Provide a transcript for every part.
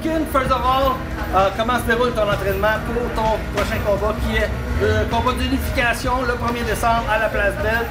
Kim, first of all, comment se déroule ton entraînement pour ton prochain combat qui est le combat d'unification le 1er décembre à la Place Belle?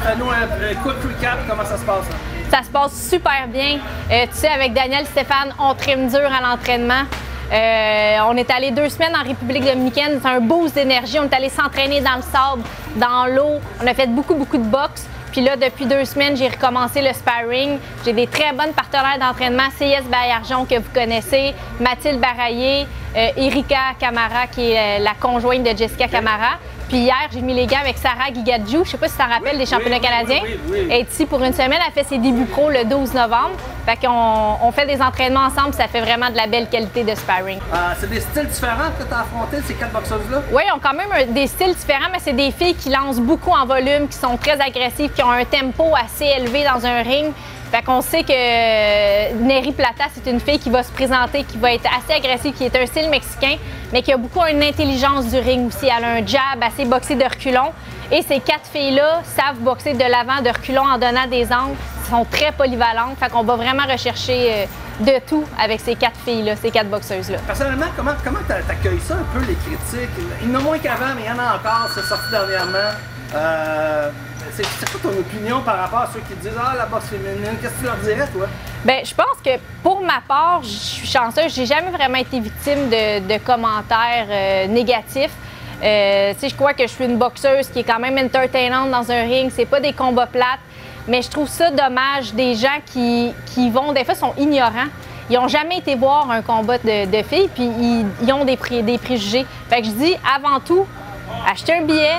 Fais-nous un quick recap, comment ça se passe? Ça se passe super bien. Tu sais, avec Daniel Stéphane, on trime dur à l'entraînement. On est allé 2 semaines en République dominicaine, c'est un boost d'énergie. On est allé s'entraîner dans le sable, dans l'eau. On a fait beaucoup de boxe. Puis là, depuis 2 semaines, j'ai recommencé le sparring. J'ai des très bonnes partenaires d'entraînement. CS Baillargeon, que vous connaissez, Mathilde Baraillé, Erika Camara, qui est la conjointe de Jessica Camara. Puis hier, j'ai mis les gants avec Sarah Gigadjou. Je ne sais pas si tu t'en rappelles des championnats canadiens. Oui. Elle est ici pour une semaine. Elle fait ses débuts pro le 12 novembre. Fait qu'on fait des entraînements ensemble. Ça fait vraiment de la belle qualité de sparring. C'est des styles différents que tu as affrontés, ces 4 boxeuses-là? Oui, ils ont quand même des styles différents, mais c'est des filles qui lancent beaucoup en volume, qui sont très agressives, qui ont un tempo assez élevé dans un ring. Fait qu'on sait que Neri Plata, c'est une fille qui va se présenter, qui va être assez agressive, qui est un style mexicain, mais qui a beaucoup une intelligence du ring aussi. Elle a un jab assez boxé de reculons. Et ces 4 filles-là savent boxer de l'avant, de reculons en donnant des angles. Elles sont très polyvalentes. Fait qu'on va vraiment rechercher de tout avec ces 4 filles-là, ces 4 boxeuses-là. Personnellement, comment tu accueilles ça un peu, les critiques? Il y en a moins qu'avant, mais il y en a encore. C'est sorti dernièrement. C'est quoi ton opinion par rapport à ceux qui disent « Ah, la boxe féminine », qu'est-ce que tu leur dirais, toi? Bien, je pense que pour ma part, je suis chanceuse. J'ai jamais vraiment été victime de commentaires négatifs. Je crois que je suis une boxeuse qui est quand même entertainante dans un ring. C'est pas des combats plates. Mais je trouve ça dommage des gens qui vont, des fois, sont ignorants. Ils n'ont jamais été voir un combat de filles, puis ils ont des préjugés. Fait que je dis, avant tout, achetez un billet,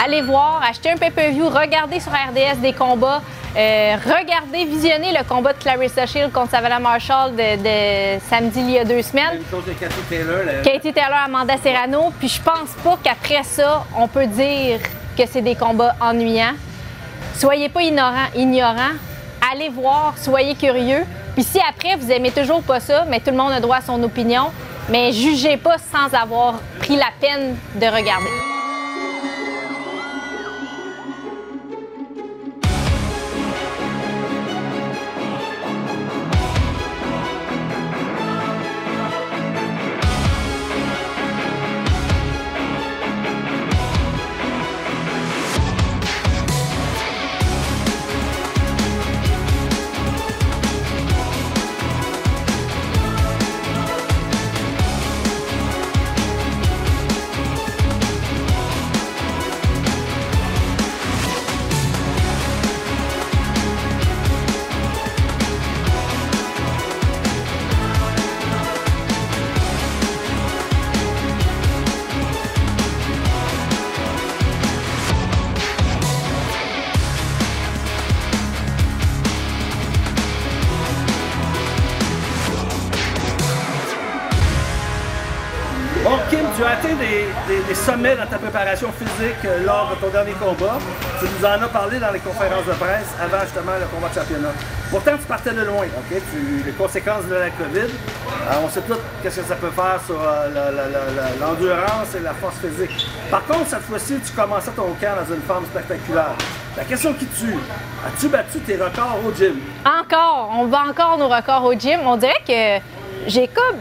allez voir, achetez un pay-per-view, regardez sur RDS des combats, regardez, visionnez le combat de Clarissa Shields contre Savannah Marshall de samedi il y a 2 semaines. Une chose de Katie Taylor. Katie Taylor, Amanda Serrano. Puis je pense pas qu'après ça, on peut dire que c'est des combats ennuyants. Soyez pas ignorants, allez voir, soyez curieux. Puis si après, vous aimez toujours pas ça, mais tout le monde a droit à son opinion, mais jugez pas sans avoir pris la peine de regarder. Bon, Kim, tu as atteint des sommets dans ta préparation physique lors de ton dernier combat. Tu nous en as parlé dans les conférences de presse avant justement le combat de championnat. Pourtant, tu partais de loin, OK? Les conséquences de la COVID, on sait tous qu'est-ce que ça peut faire sur l'endurance et la force physique. Par contre, cette fois-ci, tu commençais ton camp dans une forme spectaculaire. La question qui tue, as-tu battu tes records au gym? Encore, on bat encore nos records au gym. On dirait que j'ai comme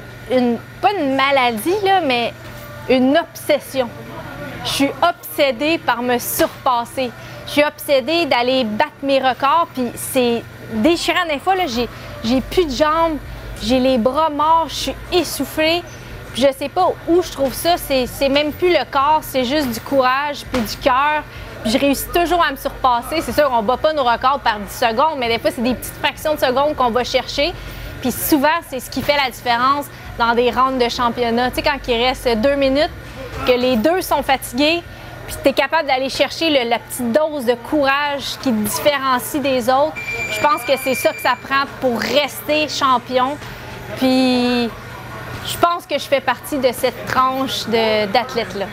pas une maladie, là, mais une obsession. Je suis obsédée par me surpasser. Je suis obsédée d'aller battre mes records, puis c'est déchirant. Des fois, là, j'ai plus de jambes, j'ai les bras morts, je suis essoufflée. Puis je sais pas où je trouve ça, c'est même plus le corps, c'est juste du courage puis du cœur. Puis je réussis toujours à me surpasser. C'est sûr, on bat pas nos records par 10 secondes, mais des fois, c'est des petites fractions de secondes qu'on va chercher. Puis souvent, c'est ce qui fait la différence dans des rounds de championnat. Tu sais, quand il reste 2 minutes, que les deux sont fatigués, puis tu es capable d'aller chercher la petite dose de courage qui te différencie des autres. Je pense que c'est ça que ça prend pour rester champion. Puis je pense que je fais partie de cette tranche d'athlètes-là.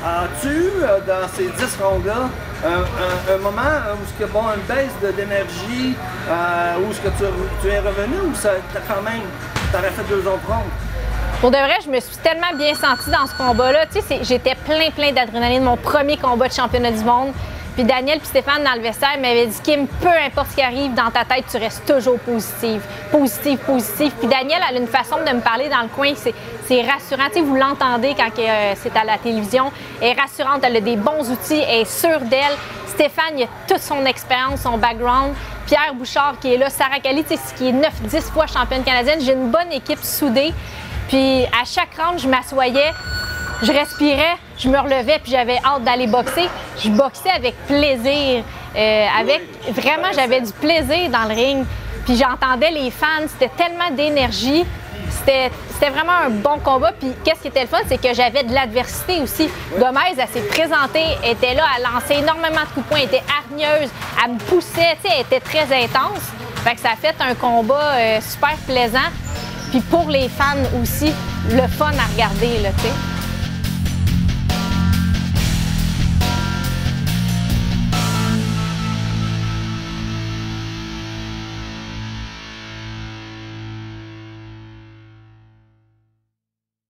As-tu eu dans ces 10 rondes-là un moment où il y a une baisse d'énergie, où est-ce que tu es revenu ou ça quand même, tu aurais fait 2 autres rondes? Pour de vrai, je me suis tellement bien sentie dans ce combat-là. Tu sais, j'étais plein d'adrénaline. Mon premier combat de championnat du monde. Puis Daniel puis Stéphane dans le vestiaire m'avaient dit, Kim, peu importe ce qui arrive dans ta tête, tu restes toujours positive. Positive, positive. Puis Daniel, elle a une façon de me parler dans le coin, c'est rassurant. Tu sais, vous l'entendez quand c'est à la télévision. Elle est rassurante, elle a des bons outils, elle est sûre d'elle. Stéphane, il a toute son expérience, son background. Pierre Bouchard qui est là, Sarah Cali, qui est 9-10 fois championne canadienne. J'ai une bonne équipe soudée. Puis à chaque round, je m'assoyais, je respirais, je me relevais, puis j'avais hâte d'aller boxer. Je boxais avec plaisir. Vraiment, j'avais du plaisir dans le ring. Puis j'entendais les fans, c'était tellement d'énergie. C'était vraiment un bon combat. Puis qu'est-ce qui était le fun, c'est que j'avais de l'adversité aussi. Gomez, elle s'est présentée, elle était là, elle lançait énormément de coups de poing, elle était hargneuse, elle me poussait, elle était très intense. Fait que ça a fait un combat super plaisant. Puis pour les fans aussi, le fun à regarder, là, tu sais.